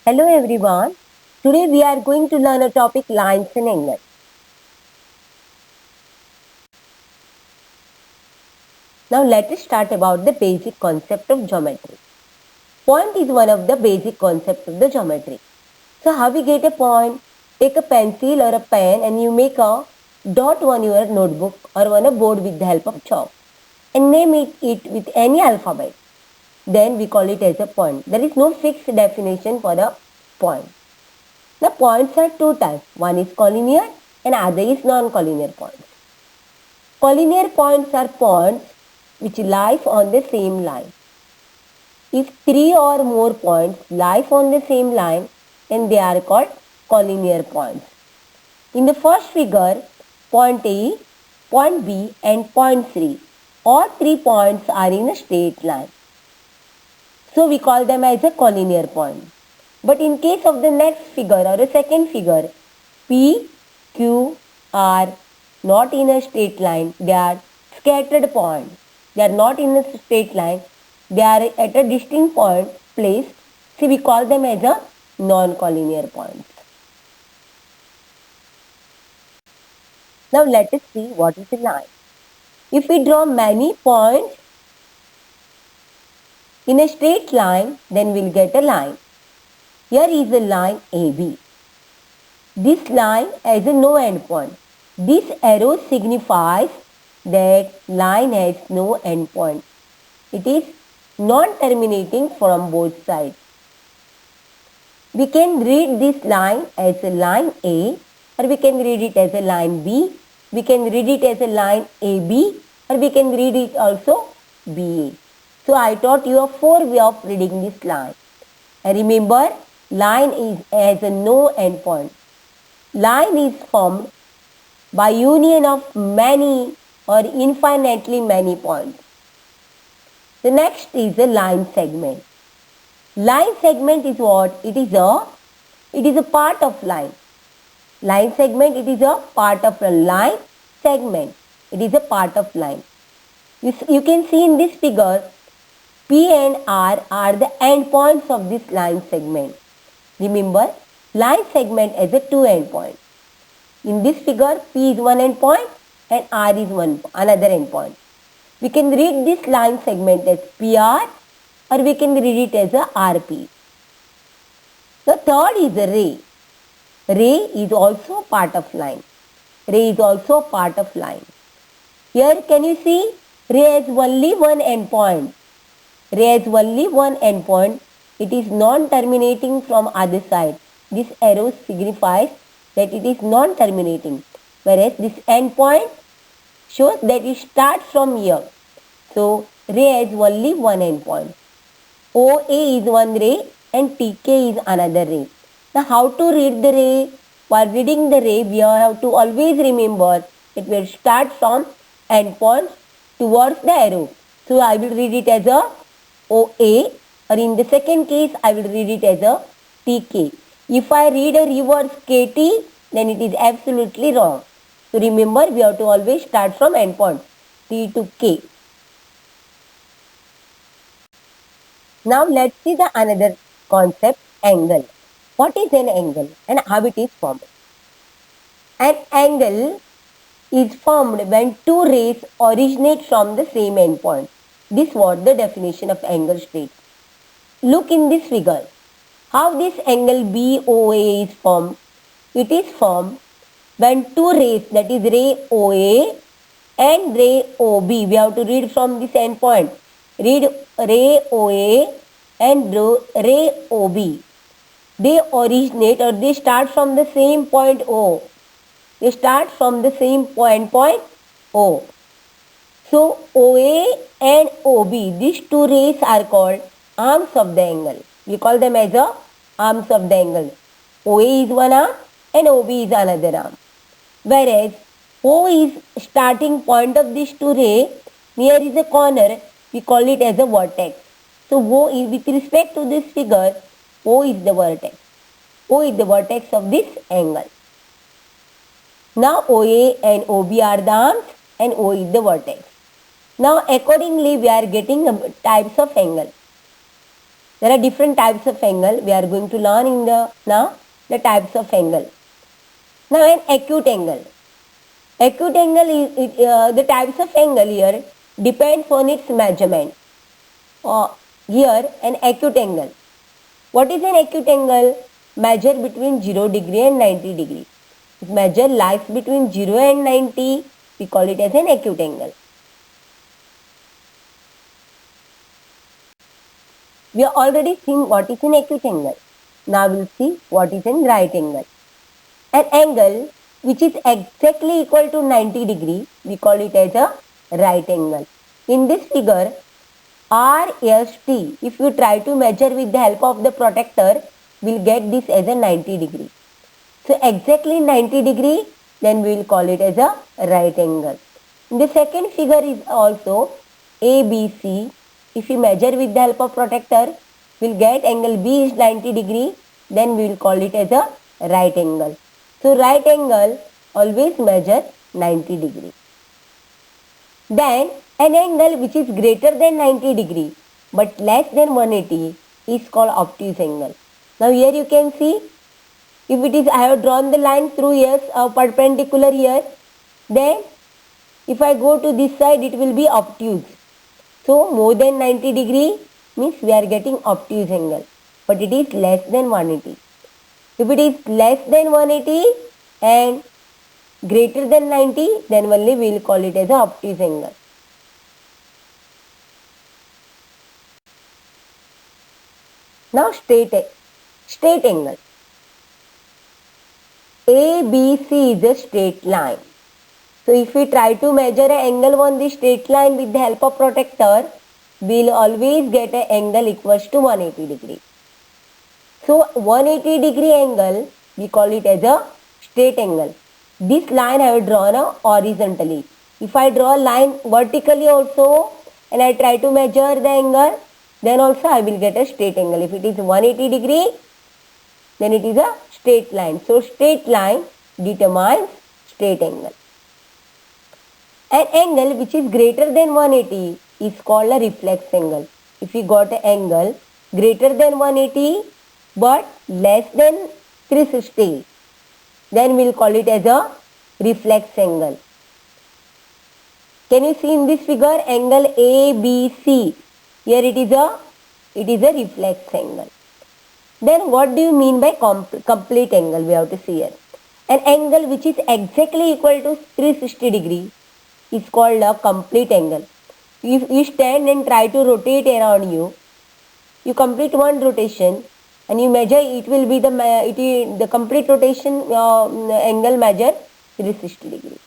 Hello everyone. Today we are going to learn a topic lines and angles. Now let us start about the basic concept of geometry. Point is one of the basic concepts of the geometry. So how we get a point? Take a pencil or a pen and you make a dot on your notebook or on a board with the help of chalk and name it with any alphabet. Then we call it as a point. There is no fixed definition for a point. The points are two types. One is collinear and other is non-collinear points. Collinear points are points which lie on the same line. If three or more points lie on the same line, then they are called collinear points. In the first figure, point A, point B and point C, all 3 points are in a straight line. So we call them as a collinear point. But in case of the next figure or a second figure, P, Q are not in a straight line, they are scattered points. They are not in a straight line, they are at a distinct point placed. So we call them as a non-collinear points. Now let us see what is a line. If we draw many points in a straight line, then we'll get a line. Here is a line AB. This line has a no endpoint. This arrow signifies that line has no endpoint. It is non-terminating from both sides. We can read this line as a line A, or we can read it as a line B. We can read it as a line AB, or we can read it also BA. So I taught you a 4 ways of reading this line. And remember, line has a no endpoint. Line is formed by union of many or infinitely many points. The next is a line segment. Line segment is what? It is a part of line. Line segment, it is a part of a line segment. It is a part of line. You can see in this figure, P and R are the endpoints of this line segment. Remember, line segment has a 2 endpoints. In this figure, P is one endpoint and R is another endpoint. We can read this line segment as PR or we can read it as a RP. The third is a ray. Ray is also part of line. Ray is also part of line. Here can you see ray has only one endpoint. Ray has only one endpoint. It is non-terminating from other side. This arrow signifies that it is non-terminating. Whereas this endpoint shows that it starts from here. So ray has only one endpoint. OA is one ray and TK is another ray. Now how to read the ray? While reading the ray, we have to always remember it will start from endpoint towards the arrow. So I will read it as a OA, or in the second case I will read it as a TK. If I read a reverse KT, then it is absolutely wrong. So remember, we have to always start from endpoint T to K. Now let's see the another concept, angle. What is an angle and how it is formed? An angle is formed when two rays originate from the same endpoint. This was the definition of angle states. Look in this figure. How this angle BOA is formed? It is formed when two rays, that is ray OA and ray OB, we have to read from this endpoint. Read ray OA and ray OB. They originate or they start from the same point O. They start from the same point O. So OA and OB, these two rays are called arms of the angle. We call them as the arms of the angle. OA is one arm and OB is another arm. Whereas O is starting point of these two rays, near is a corner, we call it as a vertex. So O is, with respect to this figure, O is the vertex. O is the vertex of this angle. Now OA and OB are the arms and O is the vertex. Now accordingly we are getting types of angle. There are different types of angle. We are going to learn in now the types of angle. Now an acute angle. Acute angle is the types of angle here depends on its measurement. Here an acute angle. What is an acute angle? Measure between 0 degree and 90 degree. If measure lies between 0 and 90, we call it as an acute angle. We are already seen what is an acute angle. Now we'll see what is an right angle. An angle which is exactly equal to 90 degree, we call it as a right angle. In this figure, RST, if you try to measure with the help of the protractor, we'll get this as a 90 degree. So exactly 90 degree, then we will call it as a right angle. The second figure is also ABC. If you measure with the help of protractor, we'll get angle B is 90 degree, then we will call it as a right angle. So right angle always measure 90 degree. Then an angle which is greater than 90 degree but less than 180 is called obtuse angle. Now here you can see, if it is, I have drawn the line through here, perpendicular here, then if I go to this side, it will be obtuse. So more than 90 degree means we are getting obtuse angle, but it is less than 180. If it is less than 180 and greater than 90, then only we will call it as a obtuse angle. Now straight angle. ABC is a straight line. So if we try to measure an angle on the straight line with the help of protractor, we will always get an angle equals to 180 degree. So 180 degree angle, we call it as a straight angle. This line I have drawn horizontally. If I draw a line vertically also and I try to measure the angle, then also I will get a straight angle. If it is 180 degree, then it is a straight line. So straight line determines straight angle. An angle which is greater than 180 is called a reflex angle. If you got an angle greater than 180 but less than 360, then we will call it as a reflex angle. Can you see in this figure angle ABC? Here it is a reflex angle. Then what do you mean by complete angle? We have to see here. An angle which is exactly equal to 360 degree is called a complete angle. If you stand and try to rotate around you complete one rotation and you measure, it will be the complete rotation angle measure 360 degree.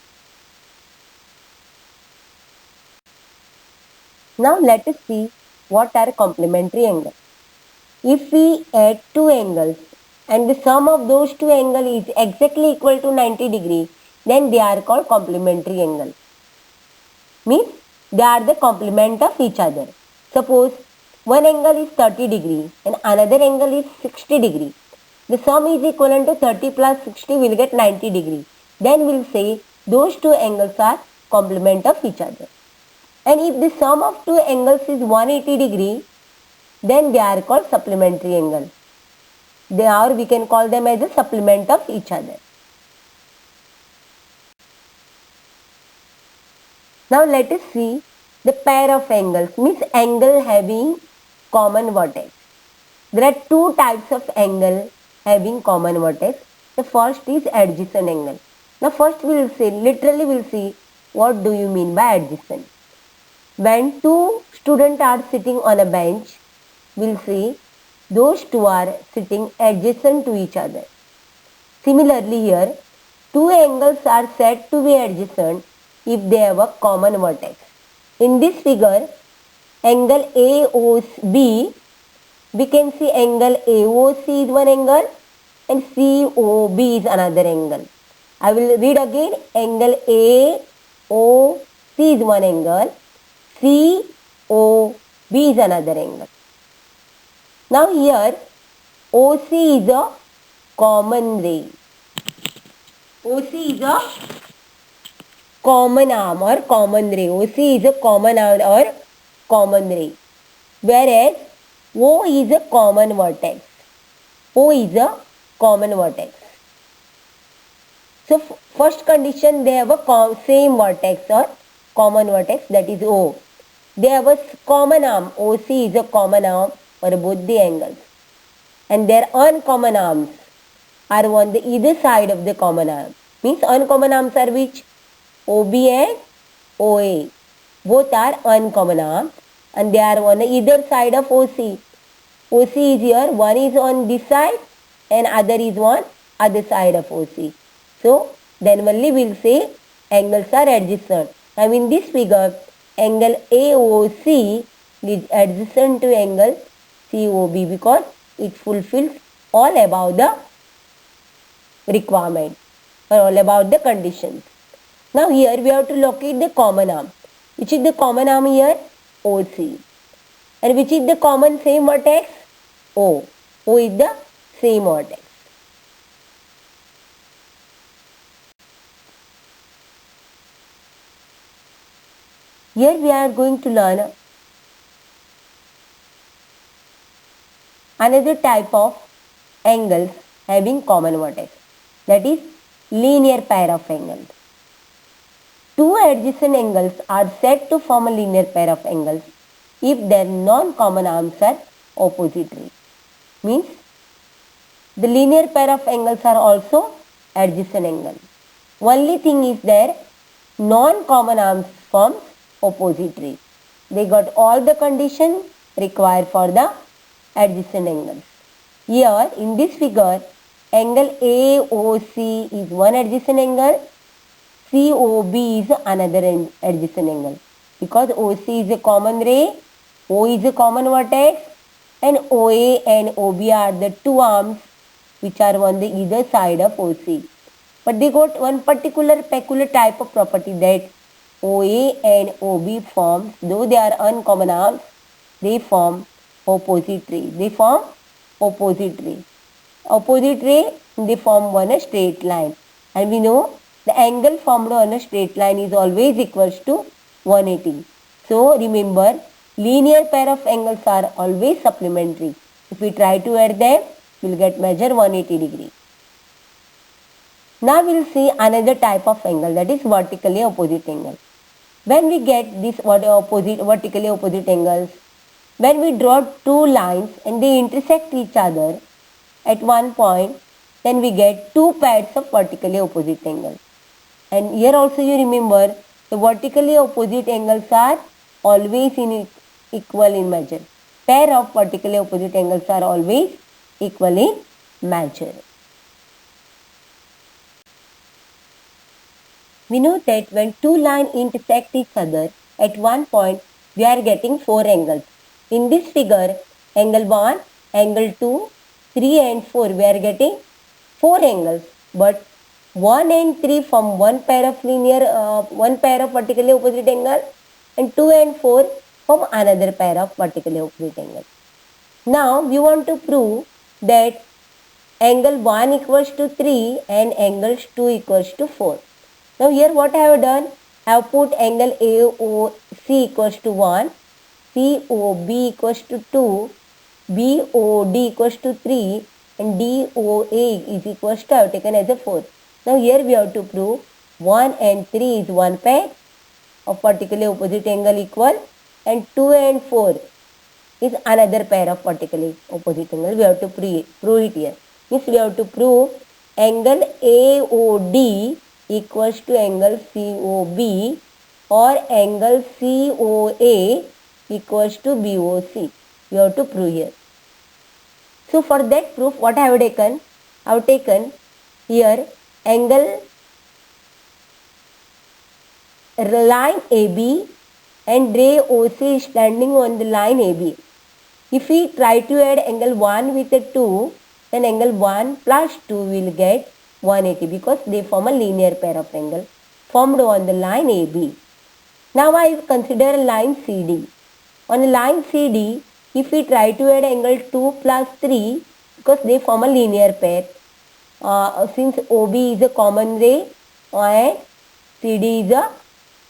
Now let us see what are complementary angles. If we add two angles and the sum of those two angles is exactly equal to 90 degree, then they are called complementary angle. Means they are the complement of each other. Suppose one angle is 30 degree and another angle is 60 degree. The sum is equivalent to 30 plus 60 will get 90 degree. Then we will say those two angles are complement of each other. And if the sum of two angles is 180 degree, then they are called supplementary angle. We can call them as a supplement of each other. Now let us see the pair of angles, means angle having common vertex. There are two types of angle having common vertex. The first is adjacent angle. Now first we will see what do you mean by adjacent. When two students are sitting on a bench, we'll see those two are sitting adjacent to each other. Similarly here, two angles are said to be adjacent if they have a common vertex. In this figure, angle AOB, we can see angle AOC is one angle and COB is another angle. I will read again, angle AOC is one angle, COB is another angle. Now here OC is a common ray. OC is a common arm or common ray. OC is a common arm or common ray. Whereas O is a common vertex. O is a common vertex. So first condition, they have a same vertex or common vertex, that is O. They have a common arm. OC is a common arm for both the angles. And their uncommon arms are on the either side of the common arm. Means uncommon arms are which? OB and OA. Both are uncommon arms and they are on either side of OC. OC is here, one is on this side and other is on other side of OC. So then only we will say angles are adjacent. Now in this figure, angle AOC is adjacent to angle COB because it fulfills all above the requirement or all about the conditions. Now here we have to locate the common arm. Which is the common arm here? OC. And which is the common same vertex? O. O is the same vertex. Here we are going to learn another type of angles having common vertex, that is linear pair of angles. Two adjacent angles are said to form a linear pair of angles if their non-common arms are oppository. Means the linear pair of angles are also adjacent angles. Only thing is their non-common arms forms oppository. They got all the conditions required for the adjacent angles. Here in this figure, angle AOC is one adjacent angle, COB is another adjacent angle. Because OC is a common ray, O is a common vertex, and OA and OB are the two arms which are on the either side of OC. But they got one particular peculiar type of property that OA and OB forms, though they are uncommon arms, they form oppository. They form oppository. Oppository, they form on a straight line. And we know the angle formed on a straight line is always equals to 180. So remember, linear pair of angles are always supplementary. If we try to add them, we will get measure 180 degree. Now we will see another type of angle, that is vertically opposite angle. When we get this vertically opposite angles, when we draw two lines and they intersect each other at one point, then we get two pairs of vertically opposite angles. And here also you remember, the vertically opposite angles are always equal in measure. Pair of vertically opposite angles are always equal in measure. We know that when two lines intersect each other at one point, we are getting four angles. In this figure, angle 1, angle 2, 3 and 4, we are getting four angles. But 1 and 3 form one pair of vertically opposite angle, and 2 and 4 form another pair of vertically opposite angle. Now we want to prove that angle 1 equals to 3 and angle 2 equals to 4. Now here what I have done, I have put angle AOC equals to 1, COB equals to 2, BOD equals to 3 and DOA is equals to, I have taken as a 4. Now here we have to prove 1 and 3 is one pair of vertically opposite angle equal, and 2 and 4 is another pair of vertically opposite angle. We have to prove it here. Means we have to prove angle AOD equals to angle COB or angle COA equals to BOC. We have to prove here. So for that proof, what I have taken? I have taken here angle line AB and ray OC is standing on the line AB. If we try to add angle 1 with a 2, then angle 1 plus 2 will get 180 because they form a linear pair of angle formed on the line AB. Now I consider a line CD. On a line CD, if we try to add angle 2 plus 3, because they form a linear pair, since OB is a common ray and CD is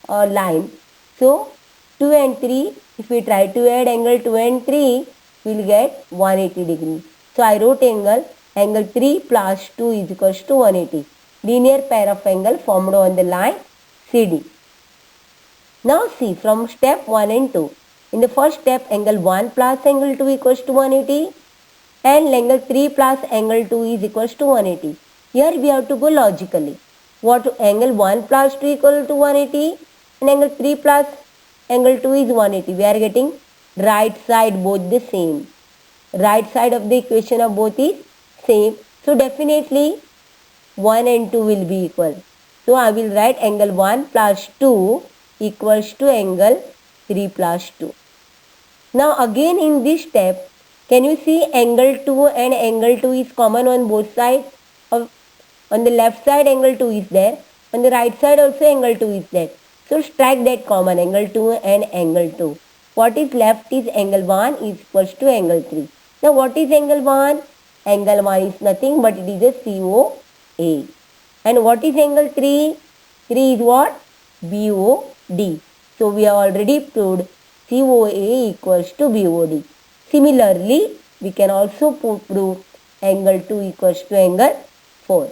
a line. So 2 and 3, if we try to add angle 2 and 3, we'll get 180 degree. So I wrote angle 3 plus 2 is equals to 180. Linear pair of angle formed on the line CD. Now see from step 1 and 2. In the first step, angle 1 plus angle 2 equals to 180 and angle 3 plus angle 2 is equals to 180. Here we have to go logically. What angle 1 plus 2 equal to 180 and angle 3 plus angle 2 is 180. We are getting right side both the same. Right side of the equation of both is same. So definitely 1 and 2 will be equal. So I will write angle 1 plus 2 equals to angle 3 plus 2. Now again in this step, can you see angle 2 and angle 2 is common on both sides? On the left side angle 2 is there. On the right side also angle 2 is there. So strike that common angle 2 and angle 2. What is left is angle 1 is equals to angle 3. Now what is angle 1? Angle 1 is nothing but it is a COA. And what is angle 3? 3 is what? BOD. So we have already proved COA equals to BOD. Similarly, we can also prove angle 2 equals to angle 4.